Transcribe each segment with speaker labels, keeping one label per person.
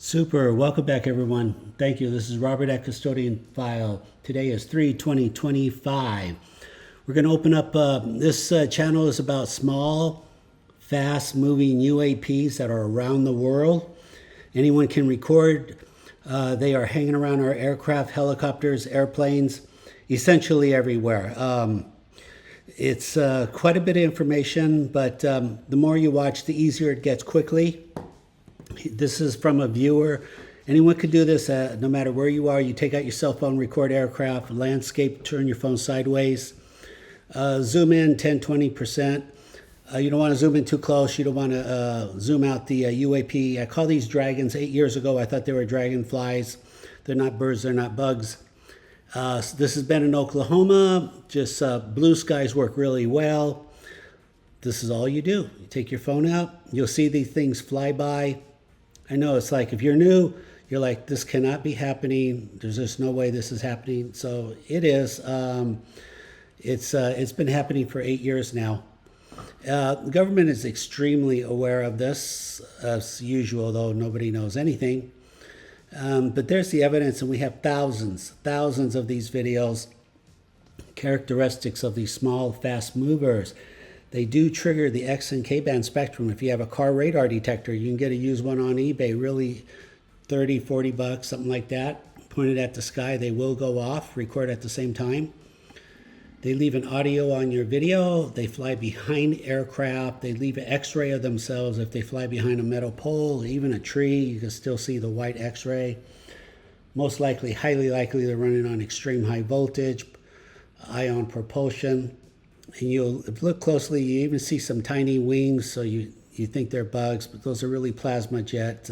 Speaker 1: Super. Welcome back, everyone. Thank you. This is Robert at Custodian File. Today is 3/20/25. We're going to open up, this channel is about small, fast-moving UAPs that are around the world. Anyone can record. They are hanging around our aircraft, helicopters, airplanes, essentially everywhere. It's quite a bit of information, but the more you watch, the easier it gets quickly. This is from a viewer. Anyone could do this no matter where you are. You take out your cell phone, record aircraft, landscape, turn your phone sideways. Zoom in 10-20%. You don't want to zoom in too close. You don't want to zoom out the UAP. I call these dragons. 8 years ago, I thought they were dragonflies. They're not birds. They're not bugs. This has been in Oklahoma. Just blue skies work really well. This is all you do. You take your phone out. You'll see these things fly by. I know it's like if you're new, you're like, this cannot be happening. There's just no way this is happening. So it is. It's been happening for 8 years now. The government is extremely aware of this, as usual, though nobody knows anything. But there's the evidence, and we have thousands of these videos. Characteristics of these small, fast movers. They do trigger the X and K band spectrum. If you have a car radar detector, you can get a used one on eBay, really 30, 40 bucks, something like that. Pointed at the sky, they will go off, record at the same time. They leave an audio on your video. They fly behind aircraft. They leave an X-ray of themselves. If they fly behind a metal pole, even a tree, you can still see the white X-ray. Most likely, highly likely, they're running on extreme high voltage, ion propulsion. And you'll look closely, you even see some tiny wings, so you think they're bugs, but those are really plasma jets.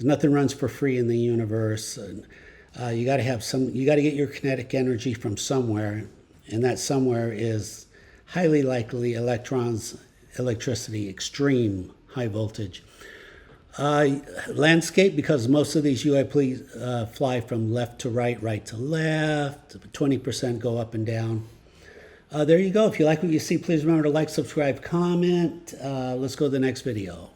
Speaker 1: Nothing runs for free in the universe. You got to have you got to get your kinetic energy from somewhere, and that somewhere is highly likely electrons, electricity, extreme high voltage. Landscape, because most of these UAPs fly from left to right, right to left, 20% go up and down. There you go. If you like what you see, please remember to like, subscribe, comment. Let's go to the next video.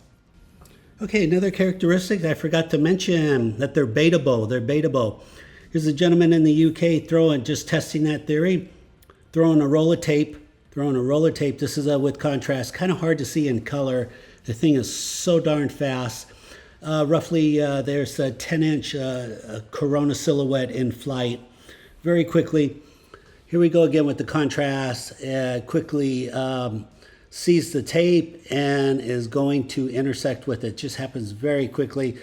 Speaker 1: Okay, another characteristic I forgot to mention, that they're baitable. They're baitable. Here's a gentleman in the UK just testing that theory, throwing a roll of tape. This is with contrast, kind of hard to see in color. The thing is so darn fast. Roughly, there's a 10-inch corona silhouette in flight. Very quickly. Here we go again with the contrast. Quickly sees the tape and is going to intersect with it. Just happens very quickly.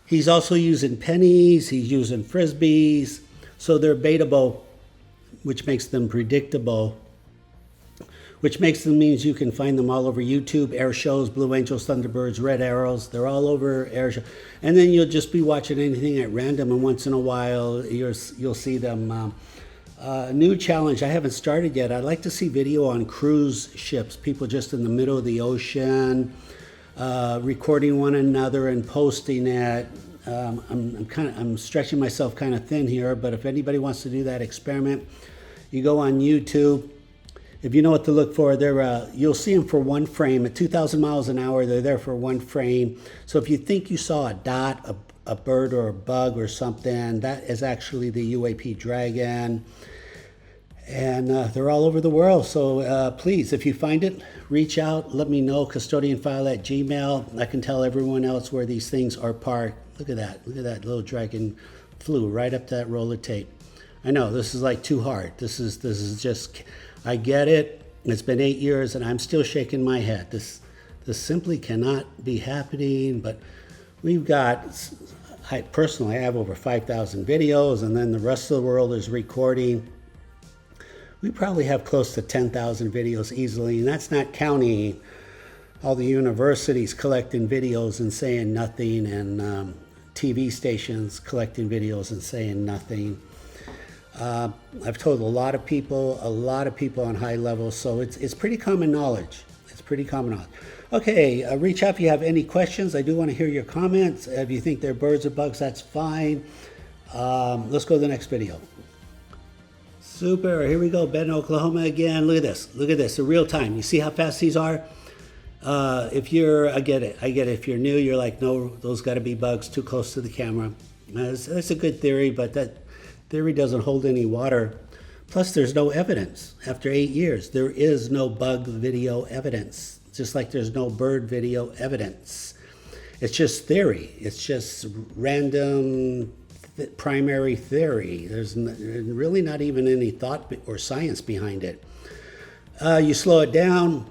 Speaker 1: He's also using pennies. He's using frisbees. So they're baitable, which makes them predictable, which means you can find them all over YouTube, air shows, Blue Angels, Thunderbirds, Red Arrows. They're all over air shows. And then you'll just be watching anything at random, and once in a while you'll see them. New challenge I haven't started yet. I'd like to see video on cruise ships, people just in the middle of the ocean, recording one another and posting it. I'm stretching myself kind of thin here, but if anybody wants to do that experiment, you go on YouTube. If you know what to look for, you'll see them for one frame. At 2,000 miles an hour, they're there for one frame. So if you think you saw a dot, a bird or a bug or something, that is actually the UAP dragon. And they're all over the world. So please, if you find it, reach out, let me know, custodianfile@gmail. I can tell everyone else where these things are parked. Look at that little dragon flew right up that roll of tape. I know this is like too hard. This is just, I get it. It's been 8 years and I'm still shaking my head. This simply cannot be happening. But we've got, I personally have over 5,000 videos, and then the rest of the world is recording. We probably have close to 10,000 videos easily, and that's not counting all the universities collecting videos and saying nothing, and TV stations collecting videos and saying nothing. I've told a lot of people on high levels, so it's pretty common knowledge. Okay, reach out if you have any questions. I do want to hear your comments. If you think they're birds or bugs, that's fine. Let's go to the next video. Super, here we go, Ben, Oklahoma again. Look at this, in real time. You see how fast these are? I get it. If you're new, you're like, no, those got to be bugs too close to the camera. That's a good theory, but that theory doesn't hold any water. Plus, there's no evidence. After 8 years, there is no bug video evidence, just like there's no bird video evidence. It's just theory. It's just random primary theory. There's really not even any thought or science behind it. You slow it down.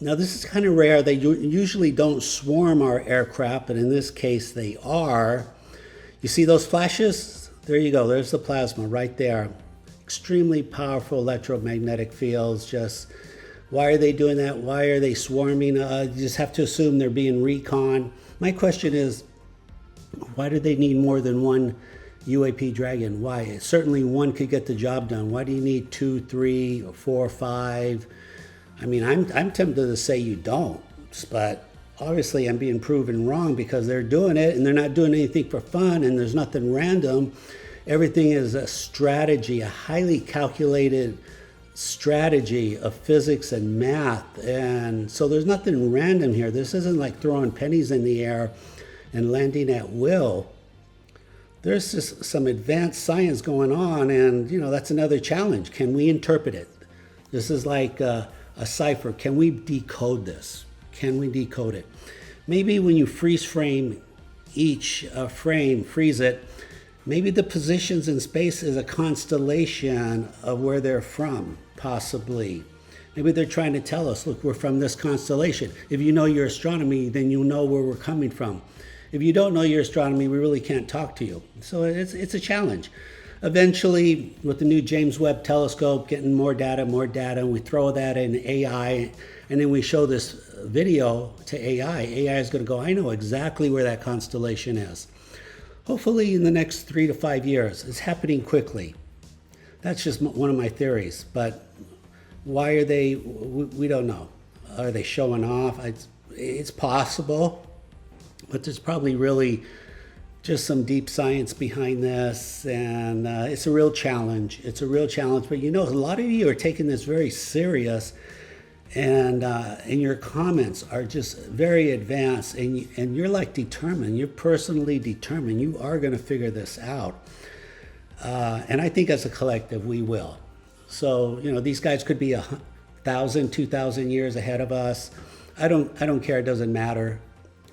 Speaker 1: Now, this is kind of rare. They usually don't swarm our aircraft, but in this case, they are. You see those flashes? There you go. There's the plasma right there. Extremely powerful electromagnetic fields. Just why are they doing that? Why are they swarming? You just have to assume they're being recon. My question is, why do they need more than one UAP Dragon? Why? Certainly one could get the job done. Why do you need 2, 3, or 4, 5? I mean, I'm tempted to say you don't, but obviously I'm being proven wrong because they're doing it and they're not doing anything for fun and there's nothing random. Everything is a strategy, a highly calculated strategy of physics and math. And so there's nothing random here. This isn't like throwing pennies in the air and landing at will. There's just some advanced science going on, and that's another challenge. Can we interpret it? This is like a cipher. Can we decode this? Can we decode it? Maybe when you freeze frame each frame, freeze it, maybe the positions in space is a constellation of where they're from, possibly. Maybe they're trying to tell us, look, we're from this constellation. If you know your astronomy, then you know where we're coming from. If you don't know your astronomy, we really can't talk to you. So it's a challenge. Eventually, with the new James Webb telescope, getting more data, and we throw that in AI, and then we show this video to AI. AI is going to go, I know exactly where that constellation is. Hopefully in the next 3 to 5 years. It's happening quickly. That's just one of my theories. But why are they, we don't know. Are they showing off? It's possible. But there's probably really just some deep science behind this, and it's a real challenge. It's a real challenge, but a lot of you are taking this very serious, and your comments are just very advanced, and you're like determined. You're personally determined. You are going to figure this out, and I think as a collective we will. So these guys could be 1,000, 2,000 years ahead of us. I don't care. It doesn't matter.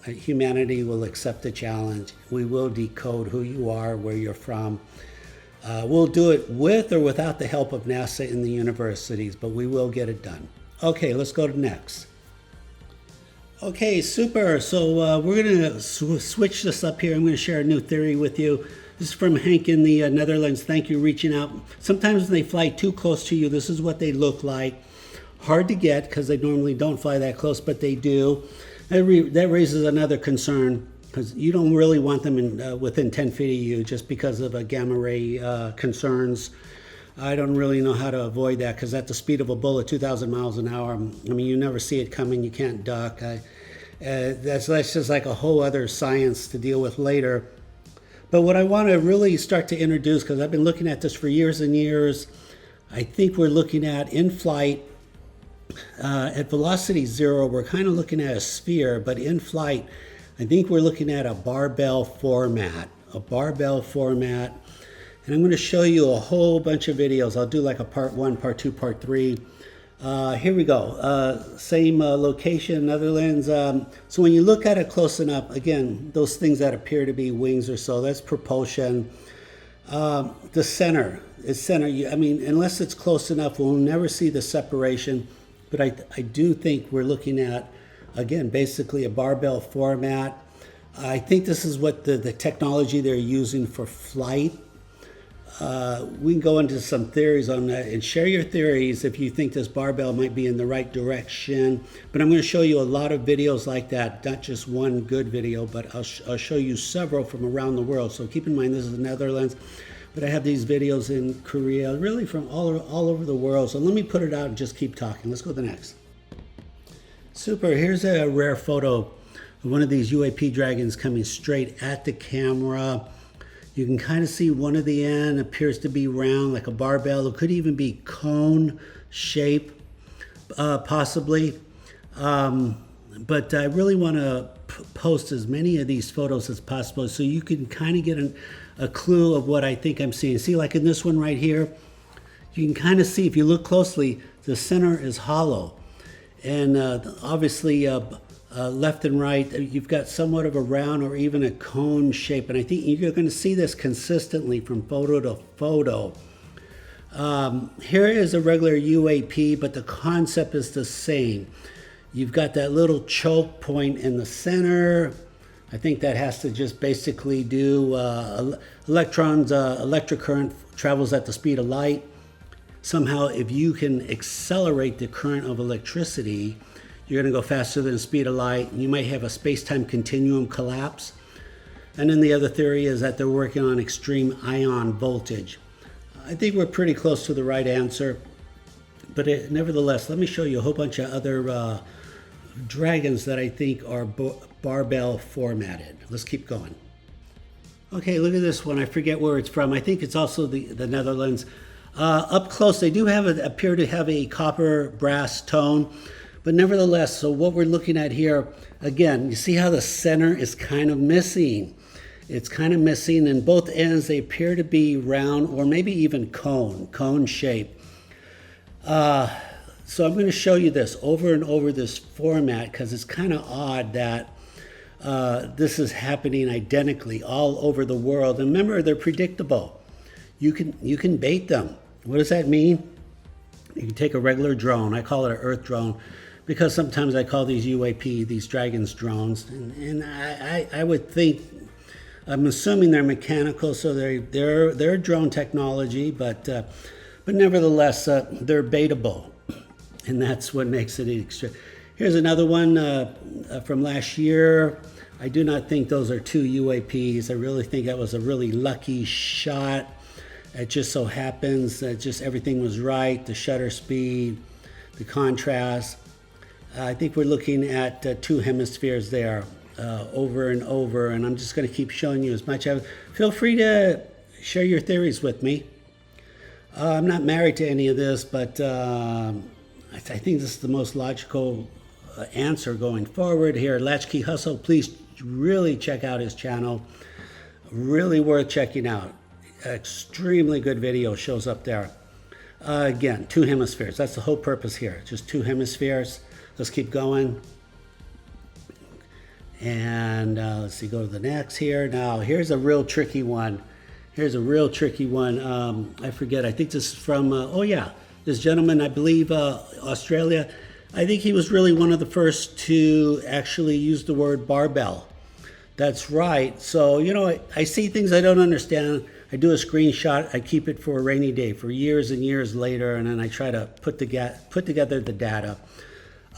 Speaker 1: Humanity will accept the challenge. We will decode who you are, where you're from. We'll do it with or without the help of NASA and the universities, but we will get it done. Okay, let's go to next. Okay, super. So we're going to switch this up here. I'm going to share a new theory with you. This is from Hank in the Netherlands. Thank you for reaching out. Sometimes when they fly too close to you, this is what they look like. Hard to get because they normally don't fly that close, but they do. That raises another concern because you don't really want them within 10 feet of you just because of gamma ray concerns. I don't really know how to avoid that because at the speed of a bullet, 2,000 miles an hour, I mean, you never see it coming. You can't duck. That's just like a whole other science to deal with later. But what I want to really start to introduce, because I've been looking at this for years and years, I think we're looking at in flight. At velocity 0, we're kind of looking at a sphere, but in flight, I think we're looking at a barbell format. And I'm going to show you a whole bunch of videos. I'll do like a part 1, part 2, part 3. Here we go. Same location, Netherlands. So when you look at it close enough, again, those things that appear to be wings or so, that's propulsion. The center is center. I mean, unless it's close enough, we'll never see the separation. But I do think we're looking at, again, basically a barbell format. I think this is what the technology they're using for flight. We can go into some theories on that and share your theories if you think this barbell might be in the right direction. But I'm going to show you a lot of videos like that, not just one good video, but I'll show you several from around the world. So keep in mind, this is the Netherlands. But I have these videos in Korea, really from all over the world. So let me put it out and just keep talking. Let's go to the next. Super. Here's a rare photo of one of these UAP dragons coming straight at the camera. You can kind of see one of the end appears to be round, like a barbell. It could even be cone shape, possibly. But I really want to post as many of these photos as possible so you can kind of get a clue of what I think I'm seeing. See, like in this one right here, you can kind of see, if you look closely, the center is hollow. And obviously, left and right, you've got somewhat of a round or even a cone shape. And I think you're going to see this consistently from photo to photo. Here is a regular UAP, but the concept is the same. You've got that little choke point in the center. I think that has to just basically do electrons, electric current travels at the speed of light. Somehow, if you can accelerate the current of electricity, you're going to go faster than the speed of light. You might have a space-time continuum collapse. And then the other theory is that they're working on extreme ion voltage. I think we're pretty close to the right answer. But nevertheless, let me show you a whole bunch of other dragons that I think are barbell formatted. Let's keep going. Okay, look at this one. I forget where it's from. I think it's also the Netherlands. Up close, they do appear to have a copper brass tone. But nevertheless, so what we're looking at here, again, you see how the center is kind of missing. It's kind of missing, and both ends, they appear to be round or maybe even cone shape. So I'm going to show you this over and over, this format, because it's kind of odd that this is happening identically all over the world. And remember, they're predictable. You can bait them. What does that mean? You can take a regular drone. I call it an Earth drone because sometimes I call these UAP, these dragons, drones. And I would think, I'm assuming they're mechanical, so they're drone technology, but nevertheless, they're baitable. And that's what makes it extra. Here's another one from last year. I do not think those are two UAPs. I really think that was a really lucky shot. It just so happens that just everything was right. The shutter speed, the contrast. I think we're looking at two hemispheres there over and over. And I'm just going to keep showing you as much. Feel free to share your theories with me. I'm not married to any of this, but I think this is the most logical answer going forward here. Latchkey Hustle, please really check out his channel. Really worth checking out. Extremely good video shows up there. Again, two hemispheres. That's the whole purpose here. Just two hemispheres. Let's keep going. And let's see, go to the next here. Now, here's a real tricky one. Here's a real tricky one. I forget. I think this is from, oh yeah, this gentleman, I believe, Australia. I think he was really one of the first to actually use the word barbell. That's right. So, you know, I see things I don't understand. I do a screenshot. I keep it for a rainy day for years and years later, and then I try to put together the data.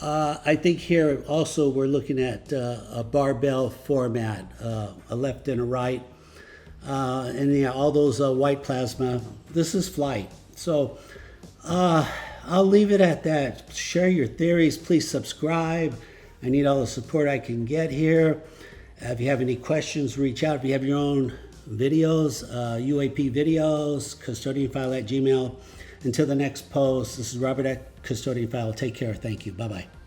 Speaker 1: I think here also we're looking at a barbell format, a left and a right. And yeah, all those white plasma. This is flight. So I'll leave it at that. Share your theories. Please subscribe. I need all the support I can get here. If you have any questions, reach out. If you have your own videos, UAP videos, custodianfile@gmail.com. Until the next post, this is Robert at Custodian File. Take care. Thank you. Bye-bye.